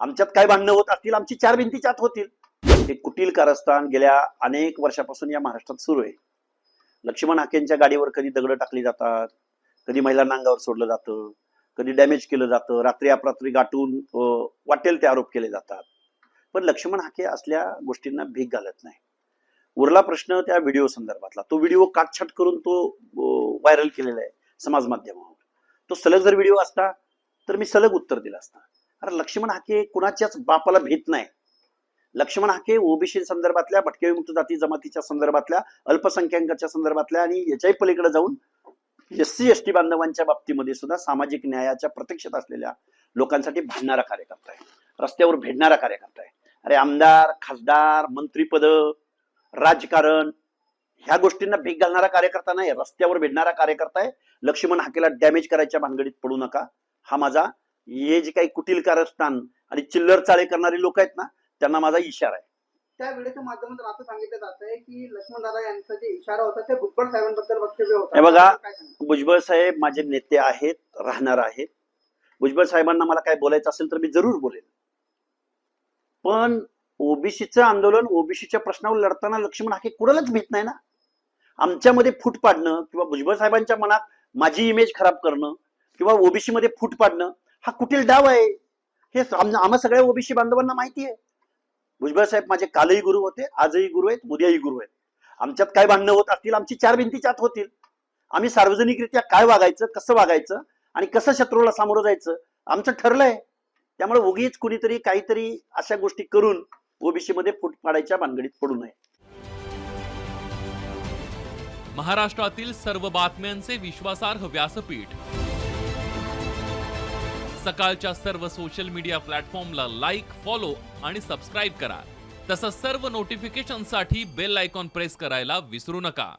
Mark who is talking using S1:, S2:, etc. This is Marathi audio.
S1: आमच्यात काय भांडणं होत असतील आमची चार भिंतीच्या आत होतील. हे कुटील कारस्थान गेल्या अनेक वर्षापासून या महाराष्ट्रात सुरू आहे. लक्ष्मण हाकेंच्या गाडीवर कधी दगड टाकली जातात, कधी महिलांना अंगावर सोडलं जातं, कधी डॅमेज केलं जातं, रात्री अपरात्री गाठून वाटेल ते आरोप केले जातात. पण लक्ष्मण हाके असल्या गोष्टींना भीक घालत नाही. उरला प्रश्न त्या व्हिडिओ संदर्भातला. तो व्हिडिओ काटछाट करून तो व्हायरल केलेला आहे समाज माध्यमावर. तो सलग जर व्हिडिओ असता तर मी सलग उत्तर दिलं असतं. अरे लक्ष्मण हाके कुणाच्याच बापाला भीत नाही. लक्ष्मण हाके ओबीसी संदर्भातल्या, भटक्या विमुक्त जाती जमातीच्या संदर्भातल्या, अल्पसंख्याकांच्या संदर्भातल्या आणि याच्याही पलीकडे जाऊन SC ST बांधवांच्या बाबतीमध्ये सुद्धा सामाजिक न्यायाच्या प्रतीक्षेत असलेल्या लोकांसाठी भांडणारा कार्यकर्ता आहे, रस्त्यावर भेटणारा कार्यकर्ता आहे. अरे आमदार, खासदार, मंत्रीपद, राजकारण ह्या गोष्टींना भीक घालणारा कार्यकर्ता नाही, रस्त्यावर भेटणारा कार्यकर्ता आहे. लक्ष्मण हाकेला डॅमेज करायच्या भानगडीत पडू नका. हा माझा, हे जे काही कुटील कारस्थान आणि चिल्लर चाळे करणारे लोक आहेत ना, त्यांना माझा इशारा आहे.
S2: त्या व्हिडिओच्या माध्यमातून असं सांगितलं जात आहे की लक्ष्मण दादा यांचा जे इशारा होता ते भुजबळ साहेबांबद्दल वक्तव्य होतं.
S1: हे बघा, भुजबळ साहेब माझे नेते आहेत, राहणार आहेत. भुजबळ साहेबांना मला काय बोलायचं असेल तर मी जरूर बोलेन. पण ओबीसीचं आंदोलन, ओबीसीच्या प्रश्नावर लढताना लक्ष्मण हाके कुणालाच भीत नाही ना. आमच्यामध्ये फूट पाडणं किंवा भुजबळ साहेबांच्या मनात माझी इमेज खराब करणं किंवा ओबीसी मध्ये फूट पाडणं हा कुटील डाव आहे. हे आम्हा सगळ्या ओबीसी बांधवांना माहिती आहे. भुजबळ साहेब माझे कालही गुरु होते, आजही गुरु आहेत, उद्याही गुरु आहेत. आमच्यात काय भांडणं होत असतील आमची चार भिंतीच्या आत होतील. आम्ही सार्वजनिकरित्या काय वागायचं, कसं वागायचं आणि कसं शत्रूला सामोरं जायचं आमचं ठरलंय. त्यामुळे उगीच कुणीतरी काहीतरी अशा गोष्टी करून ओबीसी मध्ये फूट पाडायच्या भानगडीत पडू नये.
S3: महाराष्ट्रातील सर्व बातम्यांचे विश्वासार्ह व्यासपीठ, सकाळच्या सर्व सोशल मीडिया प्लॅटफॉर्मला लाईक, फॉलो आणि सबस्क्राईब करा. तसंच सर्व नोटिफिकेशनसाठी बेल आयकॉन प्रेस करायला विसरू नका.